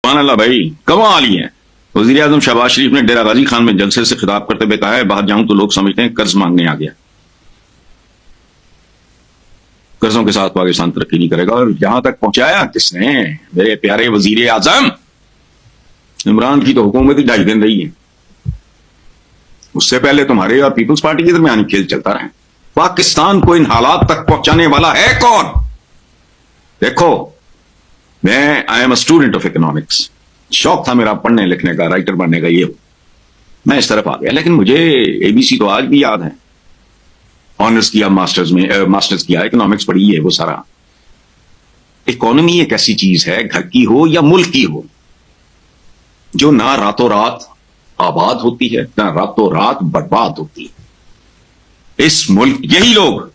सुभान अल्लाह भाई, कमाल ही है। वजीर आजम शहबाज शरीफ ने डेरा गाजी खान में जलसे से खिताब करते हुए कहा है, बाहर जाऊं तो लोग समझते हैं कर्ज मांगने आ गया। कर्जों के साथ पाकिस्तान तरक्की नहीं करेगा। और यहां तक पहुंचाया किसने? मेरे प्यारे वजीर आजम। इमरान की तो हुकूमत ही 2.5 दिन रही है, उससे पहले तुम्हारे और पीपल्स पार्टी के दरमियान खेल चलता रहा। पाकिस्तान को इन हालात तक पहुंचाने वाला है कौन? देखो, मैं I am a student of economics, शौक था मेरा पढ़ने लिखने का, राइटर बनने का, ये मैं इस तरफ आ गया। लेकिन मुझे एबीसी तो आज भी याद है। ऑनर्स किया, मास्टर्स किया, इकोनॉमिक्स पढ़ी है, वो सारा। इकोनॉमी एक ऐसी चीज है, घर की हो या मुल्क की हो, जो ना रातों रात आबाद होती है, ना रातों रात बर्बाद होती है। इस मुल्क, यही लोग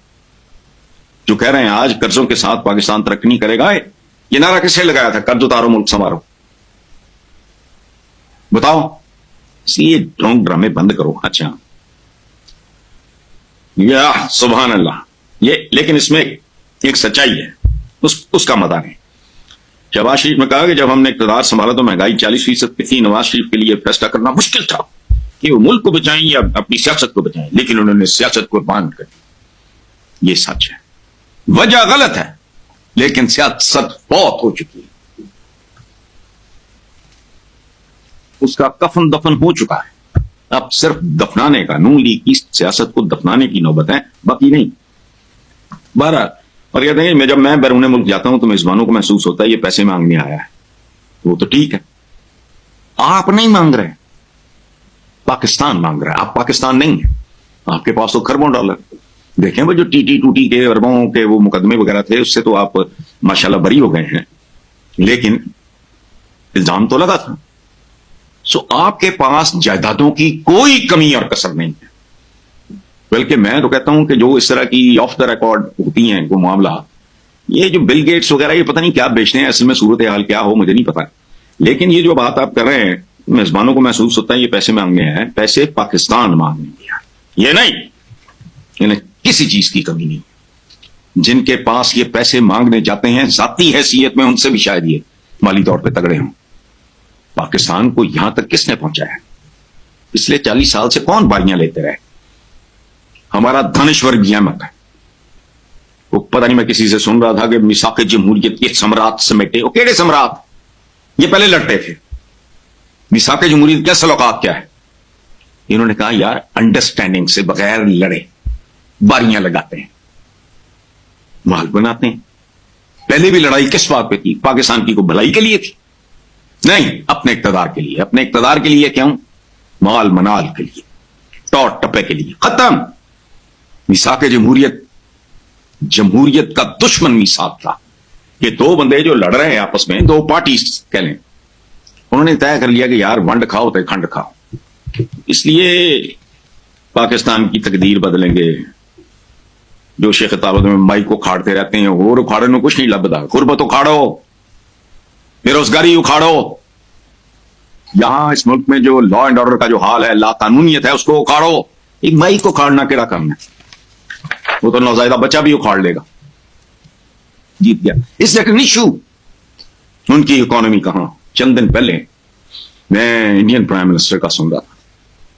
जो कह रहे हैं आज कर्जों के साथ पाकिस्तान तरक्की नहीं करेगा, ये नारा किसने लगाया था? कर्ज उतारो, मुल्क संवारो। बताओ। इसलिए ढोंग ड्रामे बंद करो। अच्छा, या सुभान अल्लाह। ये लेकिन इसमें एक सच्चाई है, उसका मजा नहीं। शहबाज शरीफ ने कहा कि जब हमने इक़्तिदार संभाला तो महंगाई 40% पे थी। नवाज शरीफ के लिए फैसला करना मुश्किल था कि वो मुल्क को बचाएं या अपनी सियासत को बचाएं, लेकिन उन्होंने सियासत को कुर्बान कर दी। ये सच है। वजह गलत है, लेकिन सियासत बहुत हो चुकी है, उसका कफन दफन हो चुका है। अब सिर्फ दफनाने का, नून लीग की सियासत को दफनाने की नौबत है, बाकी नहीं। बहरहाल, और कहते हैं जब मैं बैरून मुल्क जाता हूं तो मेजबानों को महसूस होता है ये पैसे मांगने आया है। वो तो ठीक है, आप नहीं मांग रहे, पाकिस्तान मांग रहा है। आप पाकिस्तान नहीं है, आपके पास तो खरबों डॉलर। देखें वो जो टीटी टूटी के अरबों के वो मुकदमे वगैरह थे, उससे तो आप माशाल्लाह बरी हो गए हैं, लेकिन इल्जाम तो लगा था। सो आपके पास जायदादों की कोई कमी और कसर नहीं है। बल्कि मैं तो कहता हूं कि जो इस तरह की ऑफ द रिकॉर्ड होती हैं वो मामला, ये जो बिल गेट्स वगैरह, ये पता नहीं क्या बेचते हैं, असल में सूरत हाल क्या हो मुझे नहीं पता। लेकिन ये जो बात आप कर रहे हैं, मेजबानों को महसूस होता है ये पैसे मांगने हैं, पैसे पाकिस्तान मांगने हैं, ये नहीं, इन्हें किसी चीज की कमी नहीं। जिनके पास ये पैसे मांगने जाते हैं, जाती हैसियत में उनसे भी शायद ये माली तौर पर तगड़े हों। पाकिस्तान को यहां तक किसने पहुंचाया? पिछले 40 साल से कौन बारियां लेते रहे? हमारा दानिश्वर अहमद है, वो पता नहीं, मैं किसी से सुन रहा था कि मिसाक जमहूरियत के सम्राट समेटे। वो केड़े सम्राट? ये पहले लड़ते थे। मिसाक जमहूरियत क्या सलौकात क्या है? इन्होंने कहा यार अंडरस्टैंडिंग से, बगैर लड़े बारियां लगाते हैं, माल बनाते हैं। पहले भी लड़ाई किस बात पे थी? पाकिस्तान की को भलाई के लिए थी? नहीं, अपने इक़्तिदार के लिए। अपने इक़्तिदार के लिए क्यों? माल मनाल के लिए, टौर टप्पे के लिए। खत्म। मिसाक जमहूरियत का दुश्मन मिसाक था। ये दो बंदे जो लड़ रहे हैं आपस में, दो पार्टी कह लें, उन्होंने तय कर लिया कि यार वंड खाओ तो खंड खाओ। इसलिए पाकिस्तान की तकदीर बदलेंगे। जो शेख ताबत में माई को उखाड़ते रहते हैं, और उखाड़े में कुछ नहीं लभदा। गुर्बत उखाड़ो, बेरोजगारी उखाड़ो, यहां इस मुल्क में जो लॉ एंड ऑर्डर का जो हाल है, ला कानूनियत है, उसको उखाड़ो। एक माई को उखाड़ना केड़ा काम है? वो तो नौजायदा बच्चा भी उखाड़ लेगा। जीत गया। इस इशू उनकी इकोनॉमी कहां? चंद दिन पहले मैं इंडियन प्राइम मिनिस्टर का सुन रहा था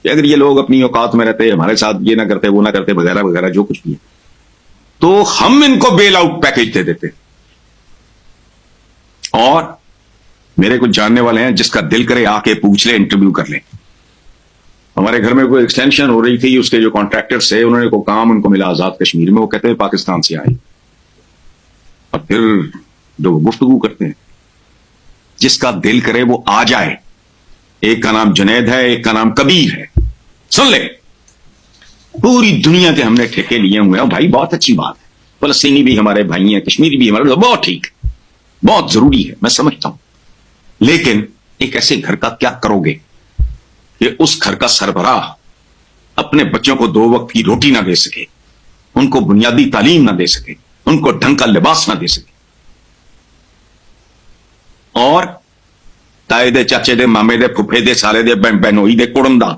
कि अगर ये लोग अपनी औकात में रहते, हमारे साथ ये ना करते, वो ना करते, वगैरह वगैरह जो कुछ भी है, तो हम इनको बेल आउट पैकेज दे देते। और मेरे कुछ जानने वाले हैं, जिसका दिल करे आके पूछ ले, इंटरव्यू कर ले। हमारे घर में कोई एक्सटेंशन हो रही थी, उसके जो कॉन्ट्रैक्टर्स थे, उन्होंने को काम उनको मिला आजाद कश्मीर में, वो कहते हैं पाकिस्तान से आए। और फिर जो गुफ्तगू करते हैं, जिसका दिल करे वो आ जाए। एक का नाम जुनैद है, एक का नाम कबीर है। सुन ले, पूरी दुनिया के हमने ठेके लिए हुए हैं। भाई बहुत अच्छी बात है, फलस्तीनी भी हमारे भाई हैं, कश्मीरी भी हमारे, बहुत ठीक, बहुत जरूरी है, मैं समझता हूं। लेकिन एक ऐसे घर का क्या करोगे कि उस घर का सरबराह अपने बच्चों को 2 वक्त की रोटी ना दे सके, उनको बुनियादी तालीम ना दे सके, उनको ढंग का लिबास ना दे सके, और ताए दे, चाचे दे, मामे दे, फुफे दे, साले दे, बहनोई दे, कुड़म दा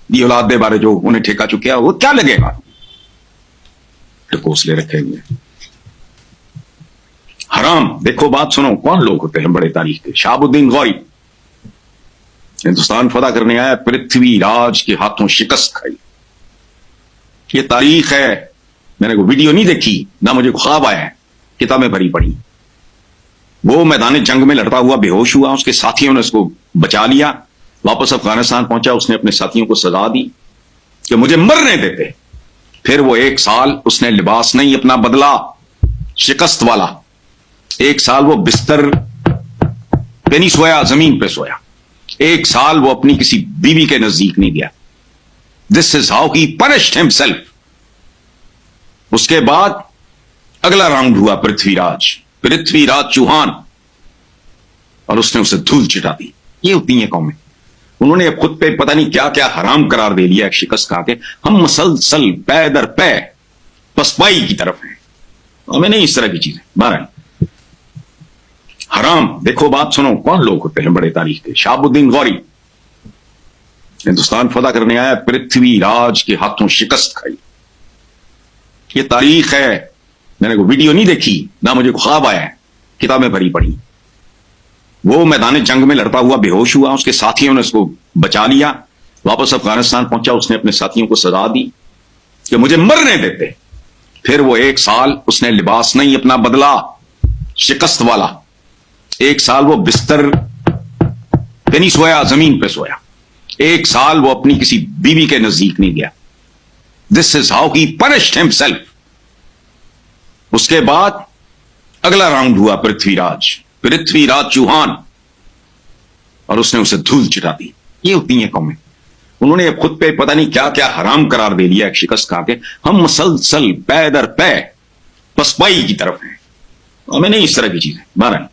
दी औलाद दे बारे जो उन्हें ठेका चुकिया, वो क्या लगेगा? ढकोसले रखे हुए। حرام دیکھو بات سنو، کون لوگ ہوتے ہیں بڑے تاریخ کے؟ شہاب الدین غوری ہندوستان فتح کرنے آیا، پرتھوی راج کے ہاتھوں شکست کھائی. یہ تاریخ ہے. میں نے کوئی ویڈیو نہیں دیکھی، نہ مجھے خواب آیا ہے، کتابیں بھری پڑی. وہ میدان جنگ میں لڑتا ہوا بے ہوش ہوا، اس کے ساتھیوں نے اس کو بچا لیا، واپس افغانستان پہنچا. اس نے اپنے ساتھیوں کو سزا دی کہ مجھے مرنے دیتے. پھر وہ 1 سال اس نے لباس نہیں اپنا بدلا، شکست والا. 1 سال وہ بستر پہ نہیں سویا، زمین پہ سویا. 1 سال وہ اپنی کسی بیوی کے نزدیک نہیں گیا. This is how he punished himself. اس کے بعد اگلا راؤنڈ ہوا پرتھوی راج چوہان، اور اس نے اسے دھول چٹا دی. یہ ہوتی ہیں قومیں. انہوں نے خود پہ پتہ نہیں کیا کیا حرام قرار دے لیا ایک شکست کھا کے. ہم مسلسل پے در پے پسپائی کی طرف ہیں. ہمیں نہیں اس طرح کی چیزیں. بہرحال حرام دیکھو بات سنو، کون لوگ ہوتے ہیں بڑے تاریخ کے؟ شہاب الدین غوری ہندوستان فتح کرنے آیا، پرتھوی راج کے ہاتھوں شکست کھائی. یہ تاریخ ہے. میں نے کوئی ویڈیو نہیں دیکھی، نہ مجھے خواب آیا ہے، کتابیں بھری پڑی. وہ میدان جنگ میں لڑتا ہوا بے ہوش ہوا، اس کے ساتھیوں نے اس کو بچا لیا، واپس افغانستان پہنچا. اس نے اپنے ساتھیوں کو سزا دی کہ مجھے مرنے دیتے. پھر وہ 1 سال اس نے لباس نہیں اپنا بدلا، شکست والا. 1 سال وہ بستر پہ نہیں سویا، زمین پہ سویا. 1 سال وہ اپنی کسی بیوی کے نزدیک نہیں گیا. This is how he punished himself. اس کے بعد اگلا راؤنڈ ہوا پرتھوی راج چوہان، اور اس نے اسے دھول چٹا دی. یہ ہوتی ہیں قومیں. انہوں نے خود پہ پتہ نہیں کیا کیا حرام قرار دے لیا ایک شکست کھا کے. ہم مسلسل پے در پے پسپائی کی طرف ہیں. ہمیں نہیں اس طرح کی چیزیں. بہرحال